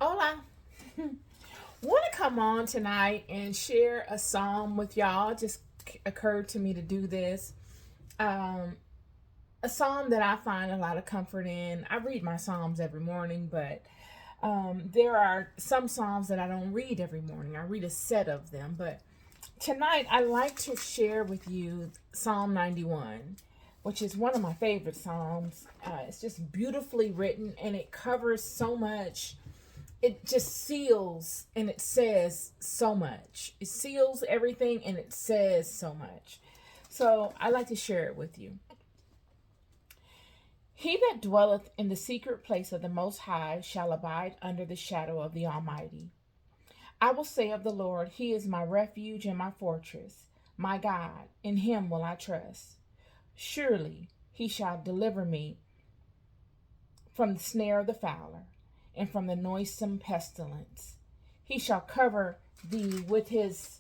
Hola. Want to come on tonight and share a psalm with y'all. Just occurred to me to do this. Um, a psalm that I find a lot of comfort in. I read my psalms every morning, but there are some psalms that I don't read every morning. I read a set of them. But tonight, I like to share with you Psalm 91, which is one of my favorite psalms. It's just beautifully written and it covers so much. It just seals and it says so much. It seals everything and it says so much. So I like to share it with you. He that dwelleth in the secret place of the Most High shall abide under the shadow of the Almighty. I will say of the Lord, He is my refuge and my fortress, my God, in Him will I trust. Surely He shall deliver me from the snare of the fowler, and from the noisome pestilence. He shall cover thee with his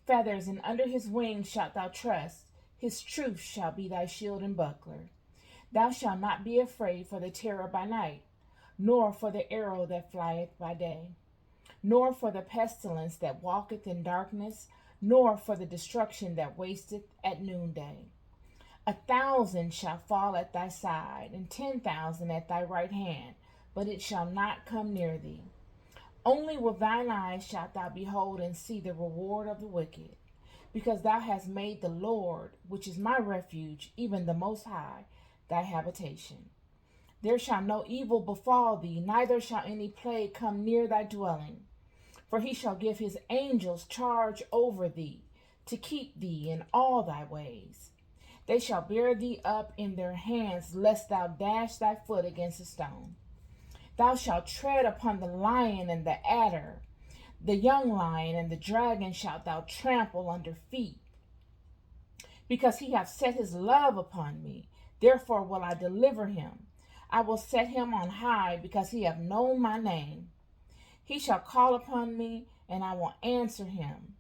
feathers, and under his wings shalt thou trust. His truth shall be thy shield and buckler. Thou shalt not be afraid for the terror by night, nor for the arrow that flieth by day, nor for the pestilence that walketh in darkness, nor for the destruction that wasteth at noonday. 1,000 shall fall at thy side, and 10,000 at thy right hand, but it shall not come near thee. Only with thine eyes shalt thou behold and see the reward of the wicked, because thou hast made the Lord, which is my refuge, even the Most High, thy habitation. There shall no evil befall thee, neither shall any plague come near thy dwelling. For he shall give his angels charge over thee, to keep thee in all thy ways. They shall bear thee up in their hands, lest thou dash thy foot against a stone. Thou shalt tread upon the lion and the adder, the young lion and the dragon shalt thou trample under feet. Because he hath set his love upon me, therefore will I deliver him. I will set him on high, because he hath known my name. He shall call upon me, and I will answer him.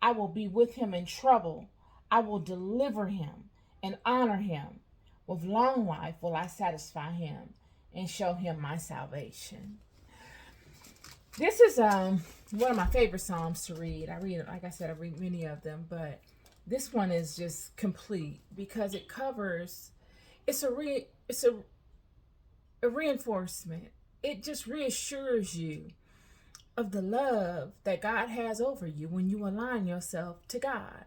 I will be with him in trouble. I will deliver him and honor him. With long life will I satisfy him and show him my salvation. This is one of my favorite psalms to read. Like I said, I read many of them, but this one is just complete because it covers. It's a reinforcement. It just reassures you of the love that God has over you when you align yourself to God.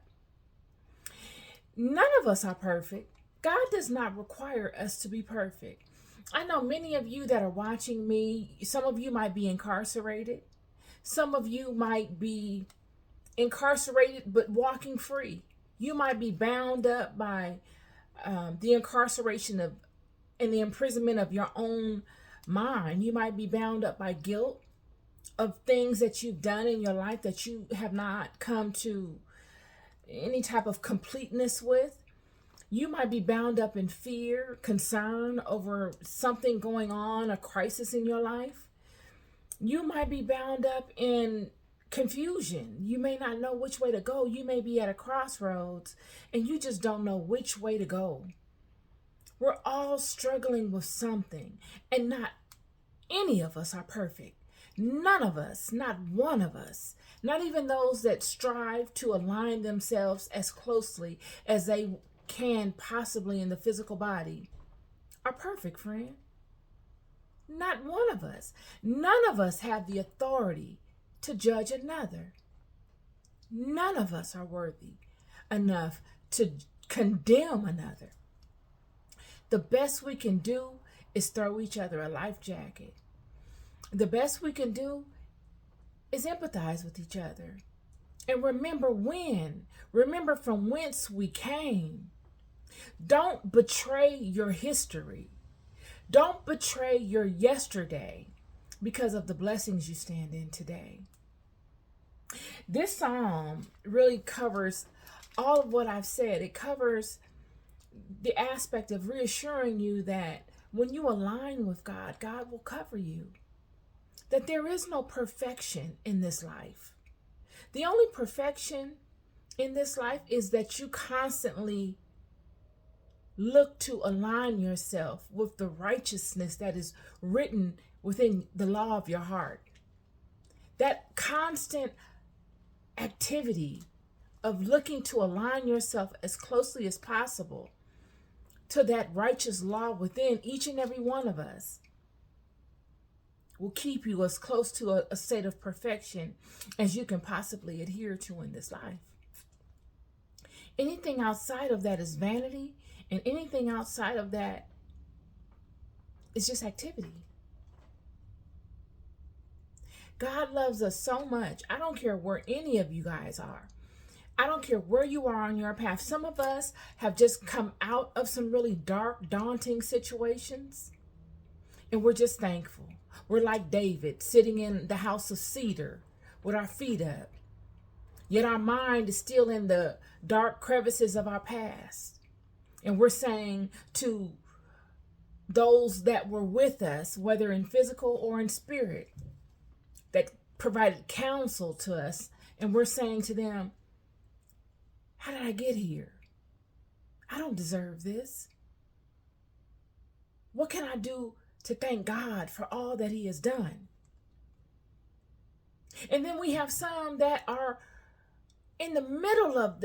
None of us are perfect. God does not require us to be perfect. I know many of you that are watching me, some of you might be incarcerated. Some of you might be incarcerated but walking free. You might be bound up by the incarceration of and the imprisonment of your own mind. You might be bound up by guilt of things that you've done in your life that you have not come to any type of completeness with. You might be bound up in fear, concern over something going on, a crisis in your life. You might be bound up in confusion. You may not know which way to go. You may be at a crossroads and you just don't know which way to go. We're all struggling with something, and not any of us are perfect. None of us, not one of us, not even those that strive to align themselves as closely as they can possibly in the physical body, are perfect, friend. Not one of us. None of us have the authority to judge another. None of us are worthy enough to condemn another. The best we can do is throw each other a life jacket. The best we can do is empathize with each other. And remember from whence we came. Don't betray your history. Don't betray your yesterday because of the blessings you stand in today. This psalm really covers all of what I've said. It covers the aspect of reassuring you that when you align with God, God will cover you. That there is no perfection in this life. The only perfection in this life is that you constantly look to align yourself with the righteousness that is written within the law of your heart. That constant activity of looking to align yourself as closely as possible to that righteous law within each and every one of us will keep you as close to a state of perfection as you can possibly adhere to in this life. Anything outside of that is vanity, and anything outside of that is just activity. God loves us so much. I don't care where any of you guys are. I don't care where you are on your path. Some of us have just come out of some really dark, daunting situations, and we're just thankful. We're like David, sitting in the house of cedar with our feet up. Yet our mind is still in the dark crevices of our past. And we're saying to those that were with us, whether in physical or in spirit, that provided counsel to us, and we're saying to them, how did I get here? I don't deserve this. What can I do to thank God for all that he has done? And then we have some that are in the middle of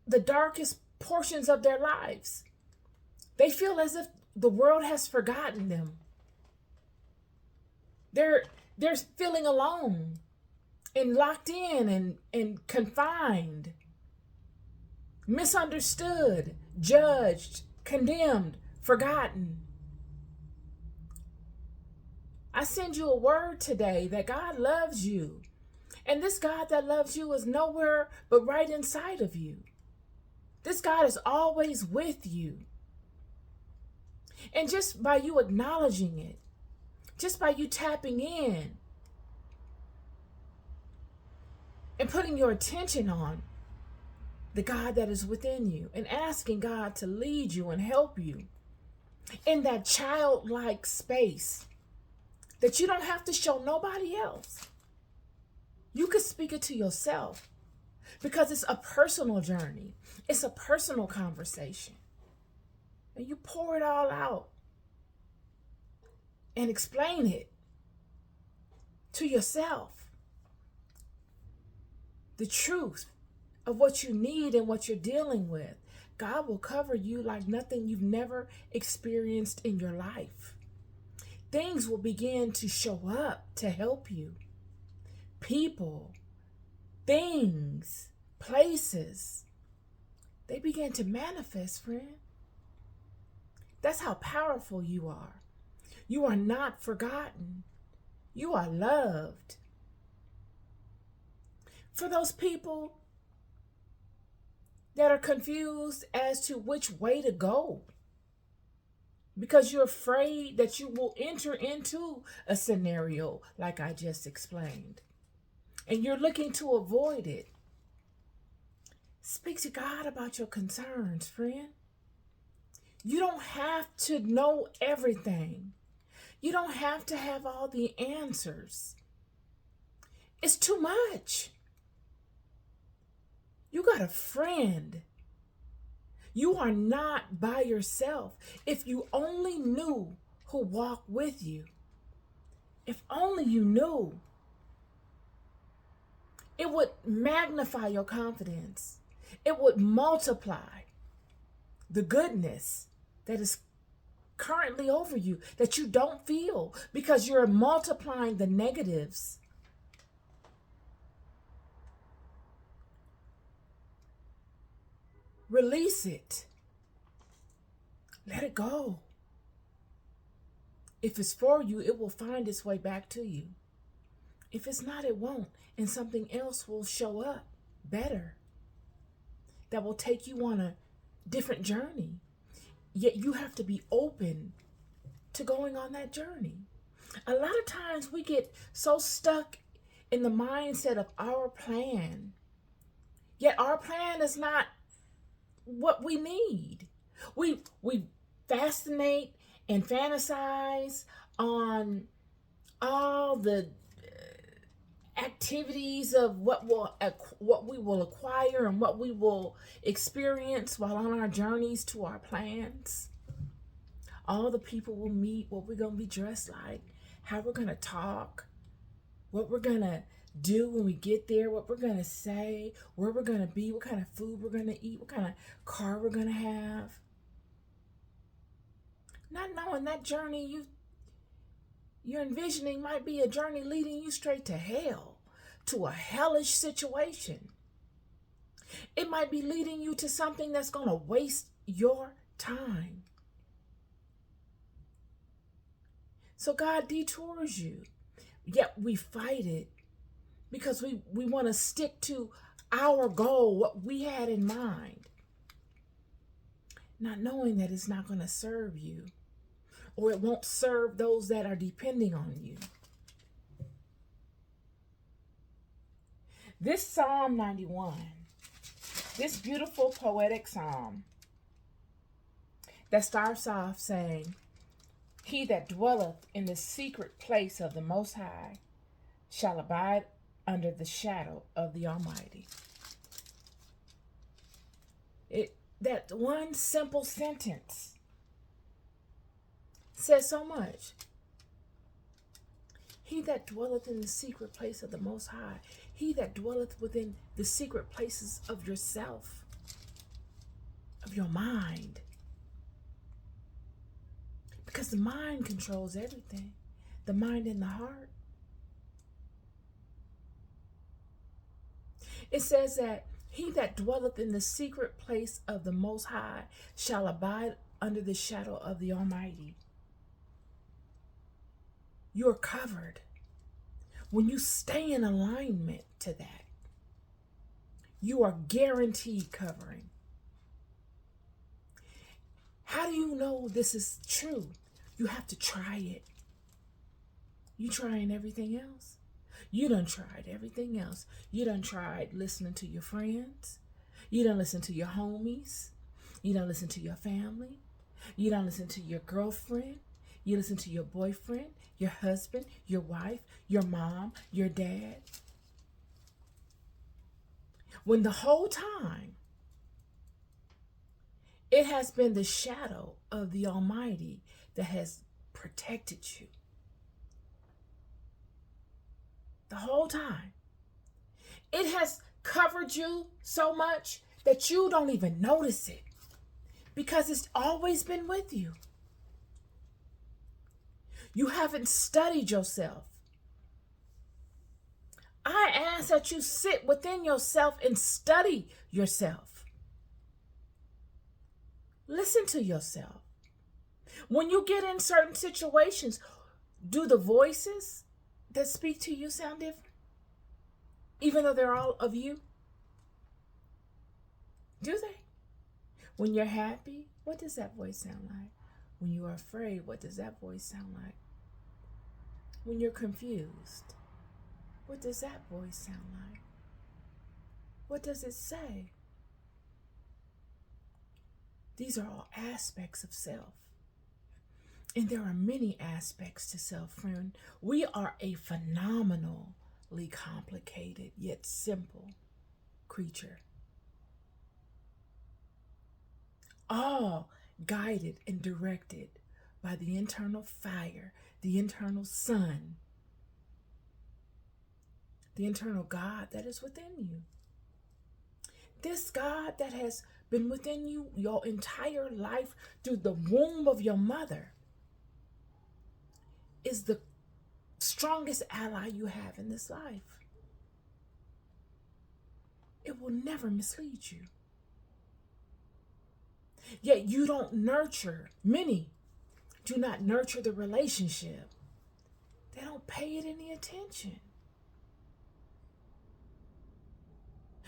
the darkest portions of their lives. They feel as if the world has forgotten them. They're feeling alone and locked in and confined, misunderstood, judged, condemned, forgotten. I send you a word today that God loves you. And this God that loves you is nowhere but right inside of you. This God is always with you. And just by you acknowledging it, just by you tapping in and putting your attention on the God that is within you and asking God to lead you and help you in that childlike space that you don't have to show nobody else. You can speak it to yourself because it's a personal journey. It's a personal conversation. And you pour it all out and explain it to yourself. The truth of what you need and what you're dealing with. God will cover you like nothing you've never experienced in your life. Things will begin to show up to help you. People, things, places, they begin to manifest, friend. That's how powerful you are. You are not forgotten. You are loved. For those people that are confused as to which way to go, because you're afraid that you will enter into a scenario like I just explained, and you're looking to avoid it, speak to God about your concerns, friend. You don't have to know everything. You don't have to have all the answers. It's too much. You got a friend. You are not by yourself. If you only knew who walked with you, if only you knew, it would magnify your confidence. It would multiply the goodness that is currently over you that you don't feel because you're multiplying the negatives. Release it. Let it go. If it's for you, it will find its way back to you. If it's not, it won't. And something else will show up better that will take you on a different journey. Yet you have to be open to going on that journey. A lot of times we get so stuck in the mindset of our plan. Yet our plan is not what we need. We fascinate and fantasize on all the activities of what we will acquire and what we will experience while on our journeys to our plans. All the people we'll meet, what we're going to be dressed like, how we're going to talk, what we're going to do when we get there, what we're going to say, where we're going to be, what kind of food we're going to eat, what kind of car we're going to have. Not knowing that journey you're envisioning might be a journey leading you straight to hell, to a hellish situation. It might be leading you to something that's going to waste your time. So God detours you, yet we fight it because we want to stick to our goal, what we had in mind, not knowing that it's not going to serve you, or it won't serve those that are depending on you. This Psalm 91, this beautiful poetic psalm that starts off saying, "He that dwelleth in the secret place of the Most High shall abide under the shadow of the Almighty." That one simple sentence says so much. He that dwelleth in the secret place of the Most High, he that dwelleth within the secret places of yourself, of your mind. Because the mind controls everything. The mind and the heart. It says that he that dwelleth in the secret place of the Most High shall abide under the shadow of the Almighty. You're covered when you stay in alignment to that. You are guaranteed covering. How do you know this is true? You have to try it. You trying everything else? You done tried everything else. You done tried listening to your friends. You done listen to your homies. You done listen to your family. You done listen to your girlfriend. You listen to your boyfriend, your husband, your wife, your mom, your dad. When the whole time it has been the shadow of the Almighty that has protected you. The whole time. It has covered you so much that you don't even notice it because it's always been with you. You haven't studied yourself. I ask that you sit within yourself and study yourself. Listen to yourself. When you get in certain situations, do the voices that speak to you sound different? Even though they're all of you? Do they? When you're happy, what does that voice sound like? When you are afraid, what does that voice sound like? When you're confused, what does that voice sound like? What does it say? These are all aspects of self. And there are many aspects to self, friend. We are a phenomenally complicated yet simple creature. All guided and directed by the internal fire, the internal sun, the internal God that is within you. This God that has been within you your entire life through the womb of your mother is the strongest ally you have in this life. It will never mislead you. Yet you don't nurture, many do not nurture the relationship. They don't pay it any attention.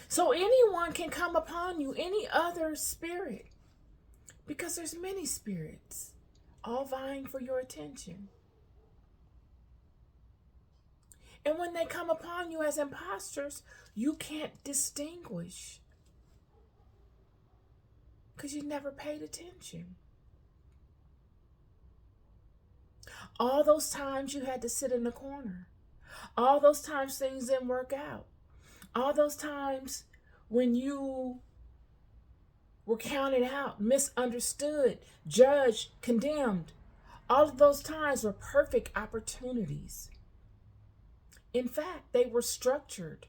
So anyone can come upon you, any other spirit, because there's many spirits all vying for your attention. And when they come upon you as imposters, you can't distinguish because you never paid attention. All those times you had to sit in the corner. All those times things didn't work out. All those times when you were counted out, misunderstood, judged, condemned. All of those times were perfect opportunities In fact, they were structured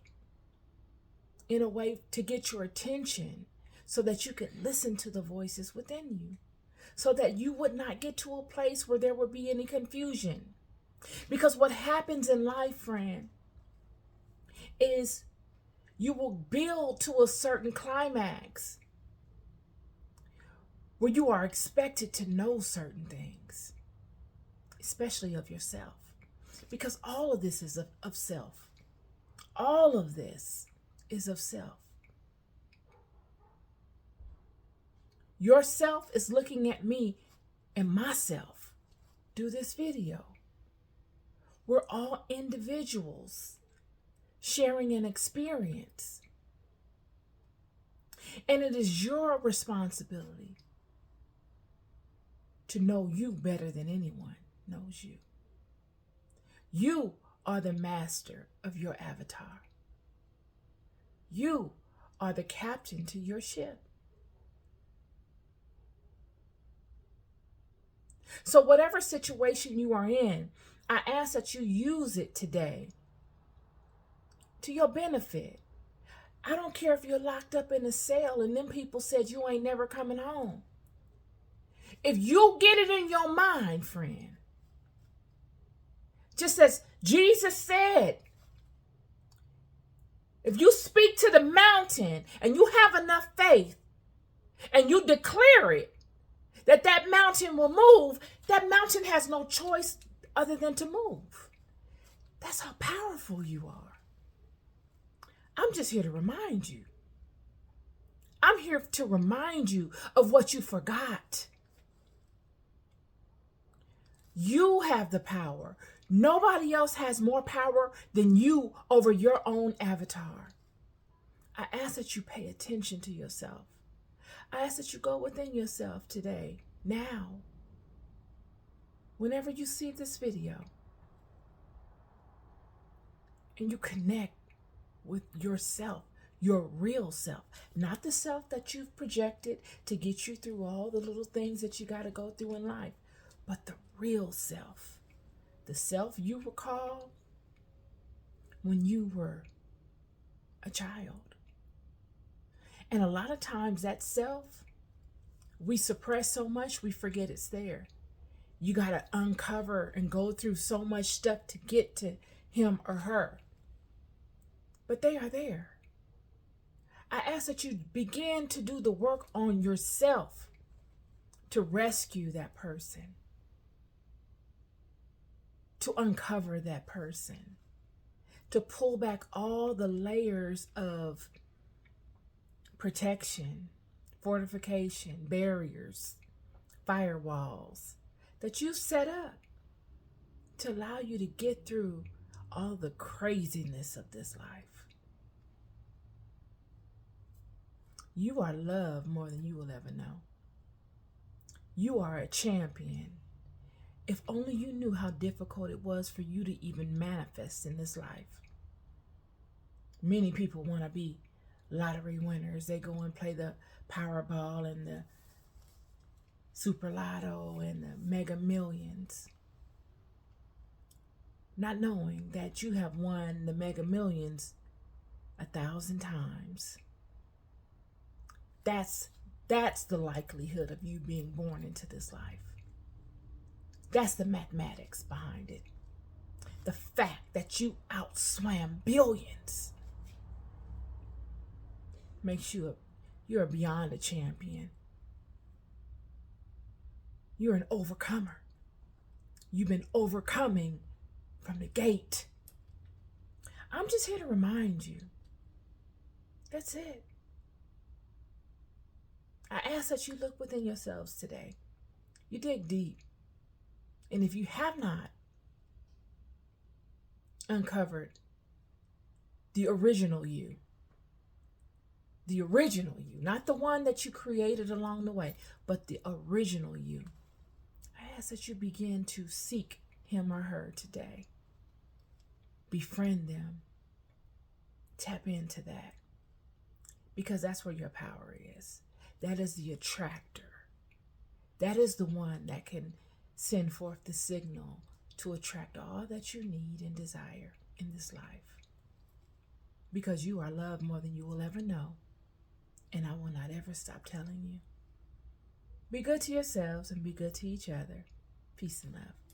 in a way to get your attention so that you could listen to the voices within you, so that you would not get to a place where there would be any confusion. Because what happens in life, friend, is you will build to a certain climax where you are expected to know certain things, especially of yourself. Because all of this is of self. All of this is of self. Yourself is looking at me and myself do this video. We're all individuals sharing an experience. And it is your responsibility to know you better than anyone knows you. You are the master of your avatar. You are the captain to your ship. So whatever situation you are in, I ask that you use it today to your benefit. I don't care if you're locked up in a cell and them people said you ain't never coming home. If you get it in your mind, friend, just as Jesus said, if you speak to the mountain and you have enough faith and you declare it, that mountain will move, that mountain has no choice other than to move. That's how powerful you are. I'm just here to remind you. I'm here to remind you of what you forgot. You have the power. Nobody else has more power than you over your own avatar. I ask that you pay attention to yourself. I ask that you go within yourself today, now, whenever you see this video, and you connect with yourself, your real self, not the self that you've projected to get you through all the little things that you got to go through in life, but the real self, the self you recall when you were a child. And a lot of times that self, we suppress so much, we forget it's there. You got to uncover and go through so much stuff to get to him or her. But they are there. I ask that you begin to do the work on yourself to rescue that person, to uncover that person, to pull back all the layers of protection, fortification, barriers, firewalls that you set up to allow you to get through all the craziness of this life. You are loved more than you will ever know. You are a champion. If only you knew how difficult it was for you to even manifest in this life. Many people want to be lottery winners. They go and play the Powerball and the Super Lotto and the Mega Millions, not knowing that you have won the Mega Millions 1,000 times. That's the likelihood of you being born into this life. That's the mathematics behind it. The fact that you outswam billions makes you you're beyond a champion. You're an overcomer. You've been overcoming from the gate. I'm just here to remind you. That's it. I ask that you look within yourselves today. You dig deep. And if you have not uncovered the original you, not the one that you created along the way, but the original you, I ask that you begin to seek him or her today. Befriend them. Tap into that. Because that's where your power is. That is the attractor. That is the one that can send forth the signal to attract all that you need and desire. in this life, because you are loved more than you will ever know. And I will not ever stop telling you. Be good to yourselves and be good to each other. Peace and love.